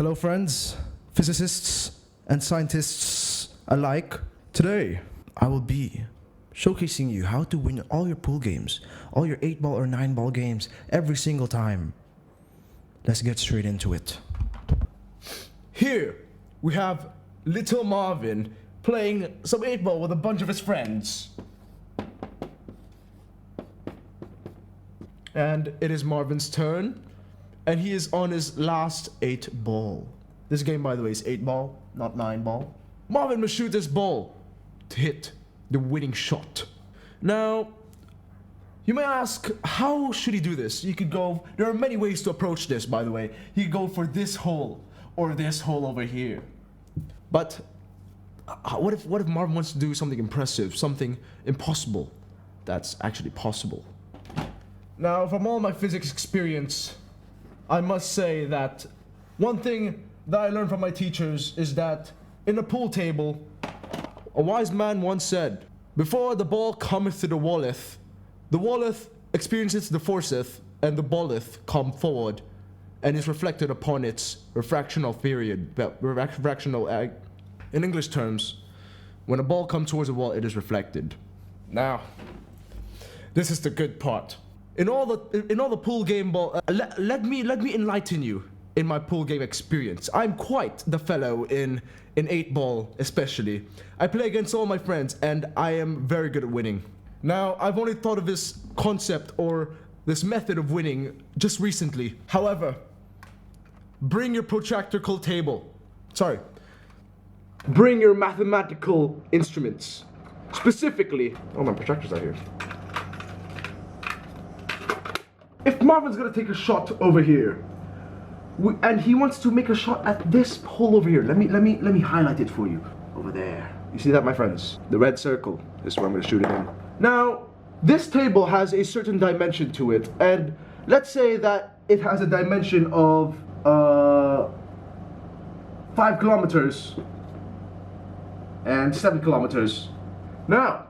Hello friends, physicists and scientists alike. Today, I will be showcasing you how to win all your pool games, all your 8-ball or 9-ball games every single time. Let's get straight into it. Here, we have little Marvin playing some 8-ball with a bunch of his friends. And it is Marvin's turn. And he is on his last 8-ball. This game, by the way, is 8-ball, not 9-ball. Marvin must shoot this ball to hit the winning shot. Now, you may ask, how should he do this? You could go, there are many ways to approach this, by the way. He could go for this hole, or this hole over here. But, what if Marvin wants to do something impressive, something impossible that's actually possible? Now, from all my physics experience, I must say that one thing that I learned from my teachers is that in a pool table, a wise man once said, before the ball cometh to the walleth experiences the forceth, and the balleth come forward, and is reflected upon its refractional period. In English terms, when a ball comes towards a wall, it is reflected. Now, this is the good part. In all the pool game ball, let me enlighten you in my pool game experience. I'm quite the fellow in 8-ball, especially. I play against all my friends, and I am very good at winning. Now, I've only thought of this concept or this method of winning just recently. However, bring your protractical table. Bring your mathematical instruments. Specifically, oh, my protractors are here. If Marvin's gonna take a shot over here, and he wants to make a shot at this hole over here, let me highlight it for you. Over there. You see that, my friends? The red circle is where I'm gonna shoot it in. Now, this table has a certain dimension to it, and let's say that it has a dimension of 5 kilometers and 7 kilometers. Now,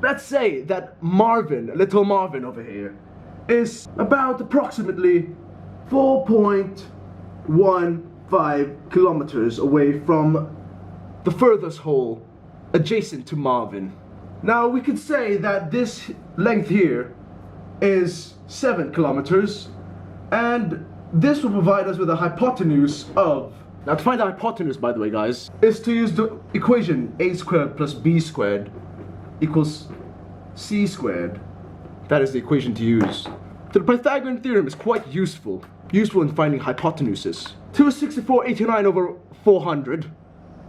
let's say that little Marvin over here, is about approximately 4.15 kilometers away from the furthest hole adjacent to Marvin. Now we could say that this length here is 7 kilometers, and this will provide us with a hypotenuse of, now to find the hypotenuse, by the way guys, is to use the equation a squared plus b squared equals c squared. That is the equation to use. So the Pythagorean theorem is quite useful in finding hypotenuses. 264/89 over 400,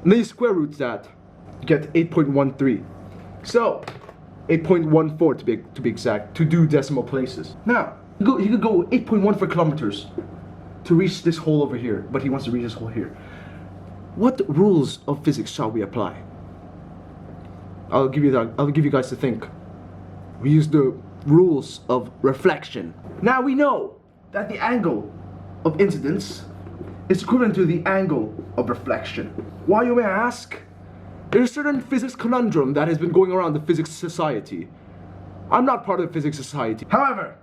and then you square root that, you get 8.13. So 8.14 to be exact, to do decimal places. Now he could go 8.14 kilometers to reach this hole over here, but he wants to reach this hole here. What rules of physics shall we apply? I'll give you guys to think. We use the rules of reflection. Now we know that the angle of incidence is equivalent to the angle of reflection. Why, you may ask? There's a certain physics conundrum that has been going around the physics society. I'm not part of the physics society. However,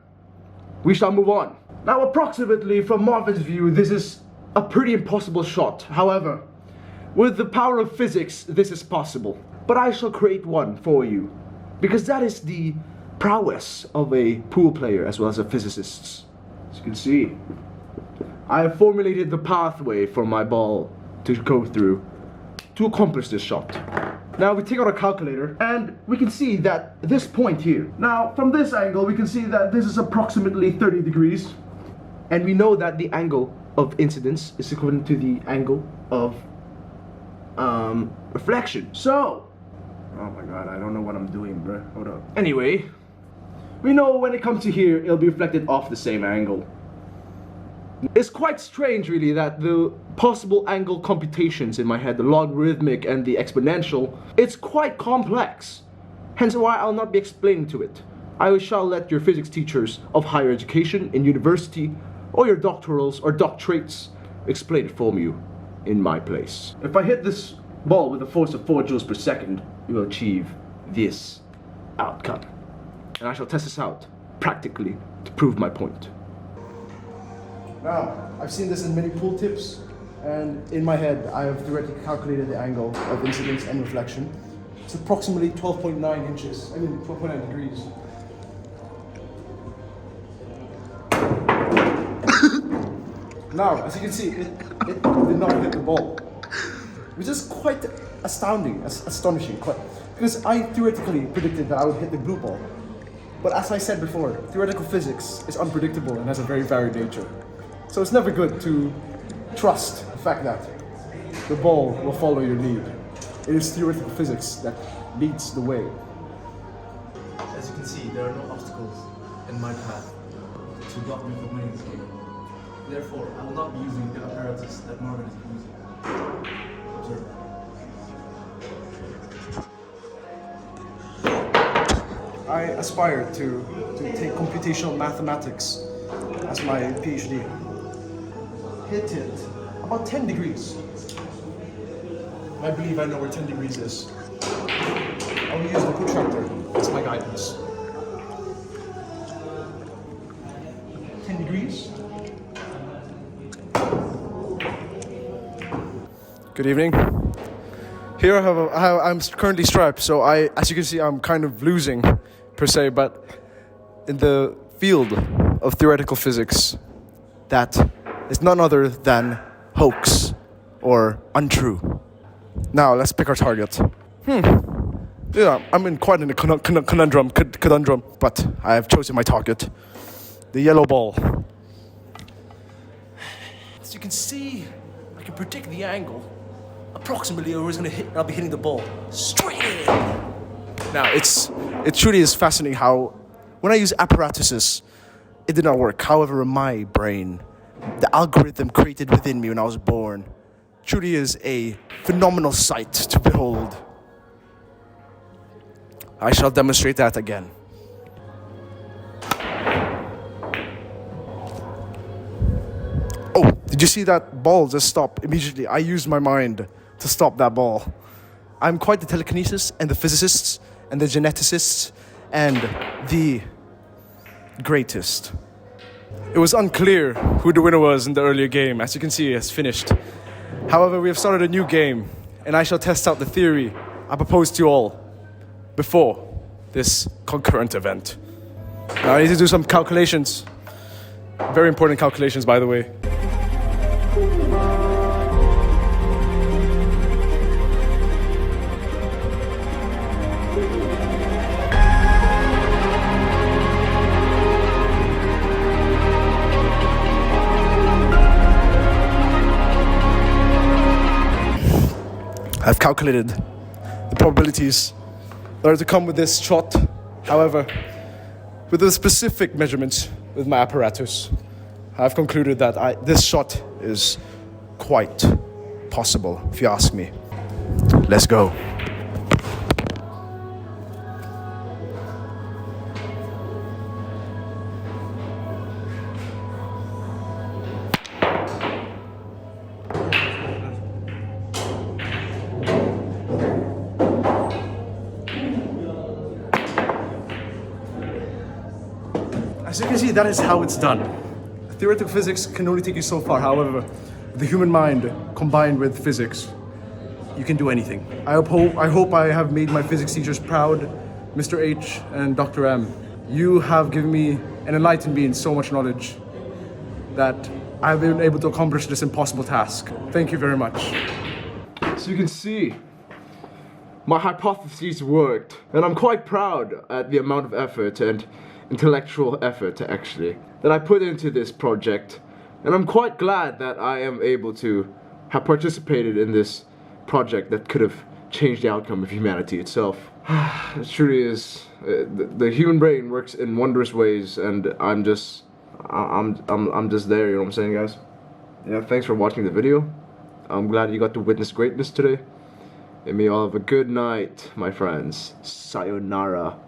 we shall move on. Now, approximately from Marvin's view, this is a pretty impossible shot. However, with the power of physics, this is possible. But I shall create one for you, because that is the prowess of a pool player as well as a physicist. As you can see, I have formulated the pathway for my ball to go through to accomplish this shot. Now we take out a calculator, and we can see that this point here. Now from this angle we can see that this is approximately 30 degrees, and we know that the angle of incidence is equivalent to the angle of reflection. So, oh my god, I don't know what I'm doing, bro. Hold up. Anyway, we know when it comes to here, it'll be reflected off the same angle. It's quite strange, really, that the possible angle computations in my head, the logarithmic and the exponential, it's quite complex. Hence why I'll not be explaining to it. I shall let your physics teachers of higher education in university, or your doctorals or doctorates, explain it for you in my place. If I hit this ball with a force of 4 joules per second, we will achieve this outcome. And I shall test this out, practically, to prove my point. Now, I've seen this in many pool tips, and in my head, I have theoretically calculated the angle of incidence and reflection. It's approximately 12.9 inches, 12.9 degrees. Now, as you can see, it did not hit the ball, which is quite astonishing, because I theoretically predicted that I would hit the blue ball. But as I said before, theoretical physics is unpredictable and has a very varied nature. So it's never good to trust the fact that the ball will follow your lead. It is theoretical physics that leads the way. As you can see, there are no obstacles in my path to block me from winning this game. Therefore, I will not be using the apparatus that Marvin is using. Observe. I aspire to take computational mathematics as my PhD. Hit it about 10 degrees. I believe I know where 10 degrees is. I will use the protractor as my guidance. 10 degrees. Good evening. Here I'm currently strapped, so as you can see, I'm kind of losing, per se, but in the field of theoretical physics, that is none other than hoax or untrue. Now, let's pick our target. Yeah, I'm in quite a conundrum, but I have chosen my target. The yellow ball. As you can see, I can predict the angle. Approximately where it's gonna hit, I'll be hitting the ball straight in. Now, it truly is fascinating how, when I use apparatuses, it did not work. However, in my brain, the algorithm created within me when I was born truly is a phenomenal sight to behold. I shall demonstrate that again. Oh, did you see that ball just stop immediately? I used my mind to stop that ball. I'm quite the telekinesis and the physicists and the geneticists and the greatest. It was unclear who the winner was in the earlier game. As you can see, it's finished. However, we have started a new game, and I shall test out the theory I proposed to you all before this concurrent event. Now I need to do some calculations. Very important calculations, by the way. I've calculated the probabilities that are to come with this shot. However, with the specific measurements with my apparatus, I've concluded that this shot is quite possible, if you ask me. Let's go. As you can see, that is how it's done. Theoretical physics can only take you so far. However, the human mind combined with physics, you can do anything. I hope I have made my physics teachers proud, Mr. H and Dr. M. You have given me and enlightened me in so much knowledge that I've been able to accomplish this impossible task. Thank you very much. So you can see, my hypotheses worked, and I'm quite proud at the amount of effort and intellectual effort that I put into this project, and I'm quite glad that I am able to have participated in this project that could have changed the outcome of humanity itself. It truly is. The human brain works in wondrous ways, and I'm just there. You know what I'm saying, guys? Yeah. Thanks for watching the video. I'm glad you got to witness greatness today. And may you all have a good night, my friends. Sayonara.